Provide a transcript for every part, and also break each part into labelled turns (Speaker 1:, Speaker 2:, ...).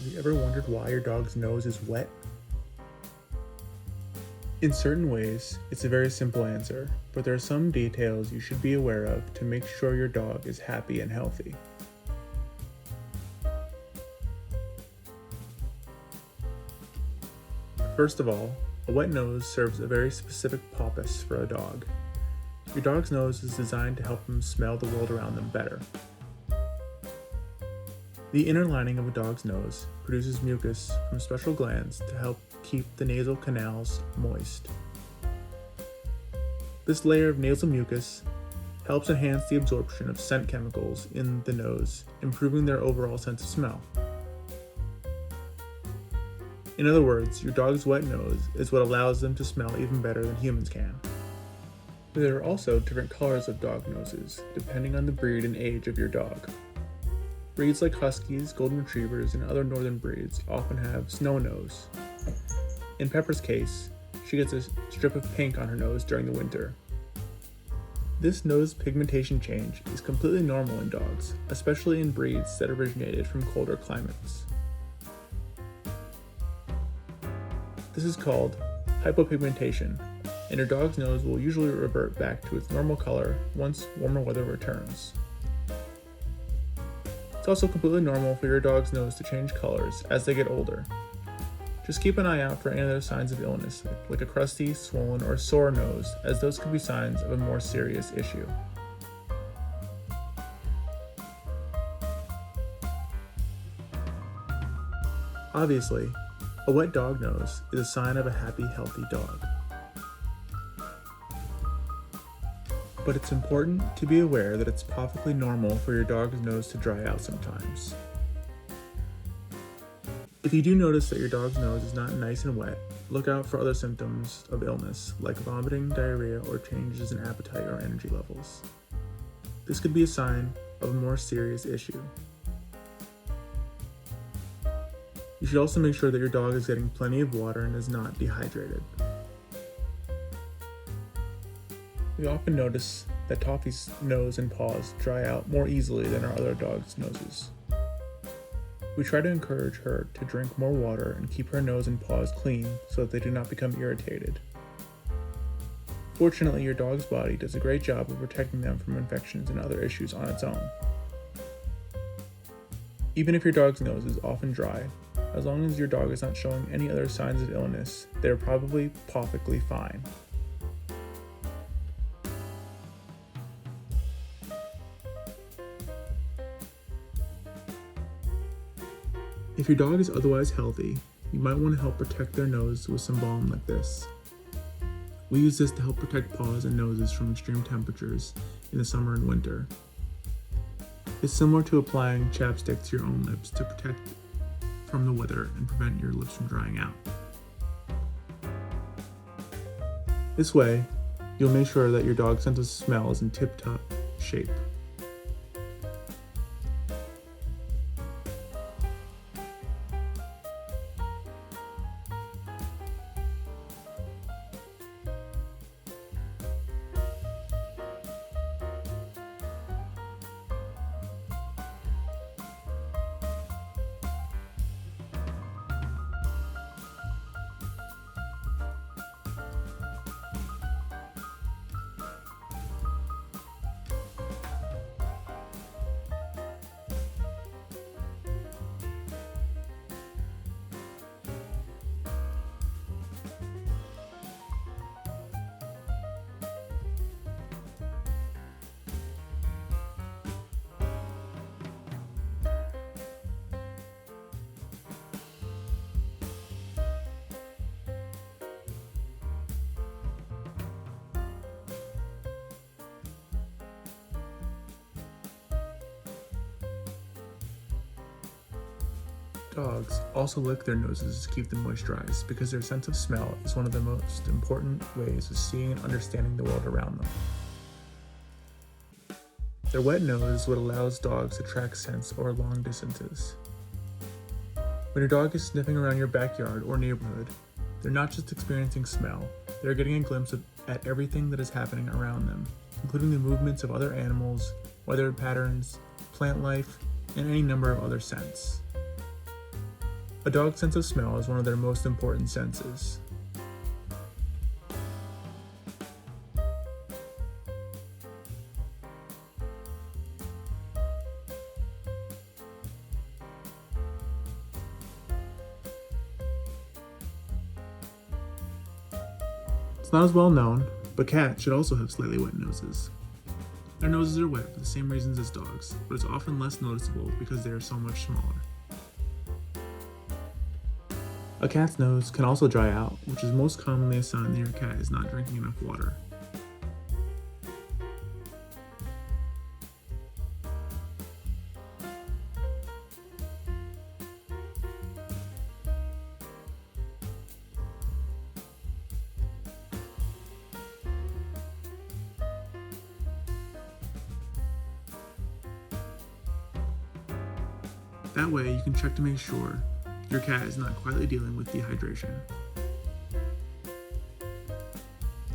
Speaker 1: Have you ever wondered why your dog's nose is wet? In certain ways, it's a very simple answer, but there are some details you should be aware of to make sure your dog is happy and healthy. First of all, a wet nose serves a very specific purpose for a dog. Your dog's nose is designed to help them smell the world around them better. The inner lining of a dog's nose produces mucus from special glands to help keep the nasal canals moist. This layer of nasal mucus helps enhance the absorption of scent chemicals in the nose, improving their overall sense of smell. In other words, your dog's wet nose is what allows them to smell even better than humans can. There are also different colors of dog noses, depending on the breed and age of your dog. Breeds like huskies, golden retrievers, and other northern breeds often have snow nose. In Pepper's case, she gets a strip of pink on her nose during the winter. This nose pigmentation change is completely normal in dogs, especially in breeds that originated from colder climates. This is called hypopigmentation, and your dog's nose will usually revert back to its normal color once warmer weather returns. It's also completely normal for your dog's nose to change colors as they get older. Just keep an eye out for any other signs of illness, like a crusty, swollen, or sore nose, as those could be signs of a more serious issue. Obviously, a wet dog nose is a sign of a happy, healthy dog. But it's important to be aware that it's perfectly normal for your dog's nose to dry out sometimes. If you do notice that your dog's nose is not nice and wet, look out for other symptoms of illness like vomiting, diarrhea, or changes in appetite or energy levels. This could be a sign of a more serious issue. You should also make sure that your dog is getting plenty of water and is not dehydrated. We often notice that Toffee's nose and paws dry out more easily than our other dogs' noses. We try to encourage her to drink more water and keep her nose and paws clean so that they do not become irritated. Fortunately, your dog's body does a great job of protecting them from infections and other issues on its own. Even if your dog's nose is often dry, as long as your dog is not showing any other signs of illness, they are probably perfectly fine. If your dog is otherwise healthy, you might want to help protect their nose with some balm like this. We use this to help protect paws and noses from extreme temperatures in the summer and winter. It's similar to applying chapstick to your own lips to protect from the weather and prevent your lips from drying out. This way, you'll make sure that your dog's sense of smell is in tip-top shape. Dogs also lick their noses to keep them moisturized because their sense of smell is one of the most important ways of seeing and understanding the world around them. Their wet nose is what allows dogs to track scents over long distances. When your dog is sniffing around your backyard or neighborhood, they're not just experiencing smell, they're getting a glimpse at everything that is happening around them, including the movements of other animals, weather patterns, plant life, and any number of other scents. A dog's sense of smell is one of their most important senses. It's not as well known, but cats should also have slightly wet noses. Their noses are wet for the same reasons as dogs, but it's often less noticeable because they are so much smaller. A cat's nose can also dry out, which is most commonly a sign that your cat is not drinking enough water. That way, you can check to make sure your cat is not quietly dealing with dehydration.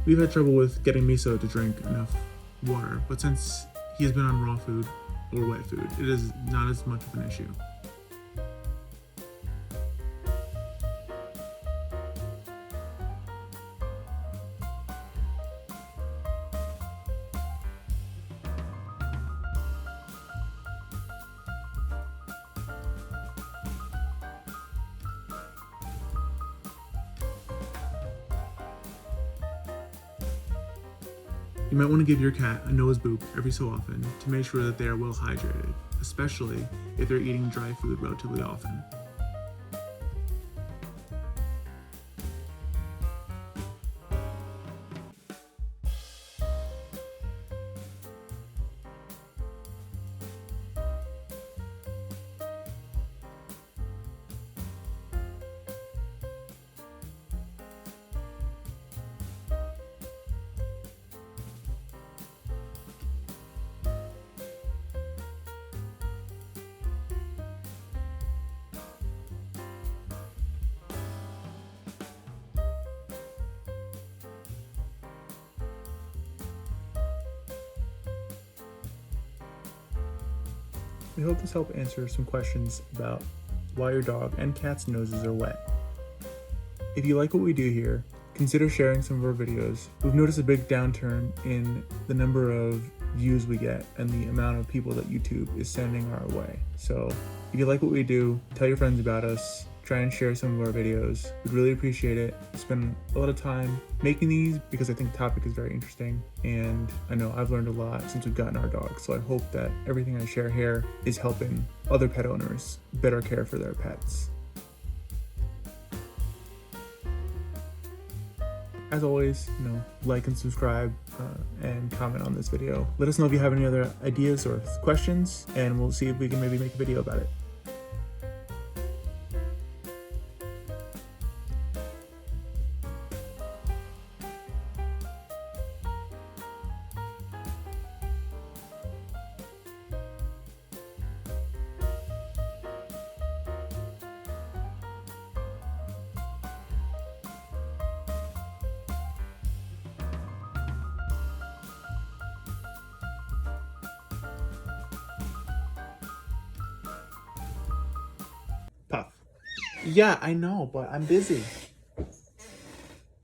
Speaker 1: We've had trouble with getting Miso to drink enough water, but since he has been on raw food or wet food, it is not as much of an issue. You might want to give your cat a nose boop every so often to make sure that they are well hydrated, especially if they're eating dry food relatively often. We hope this helped answer some questions about why your dog and cat's noses are wet. If you like what we do here, consider sharing some of our videos. We've noticed a big downturn in the number of views we get and the amount of people that YouTube is sending our way. So if you like what we do, tell your friends about us, try and share some of our videos. We'd really appreciate it. I spend a lot of time making these because I think the topic is very interesting, and I know I've learned a lot since we've gotten our dogs, so I hope that everything I share here is helping other pet owners better care for their pets. As always, like and subscribe and comment on this video. Let us know if you have any other ideas or questions, and we'll see if we can maybe make a video about it. Puff. Yeah, I know, but I'm busy.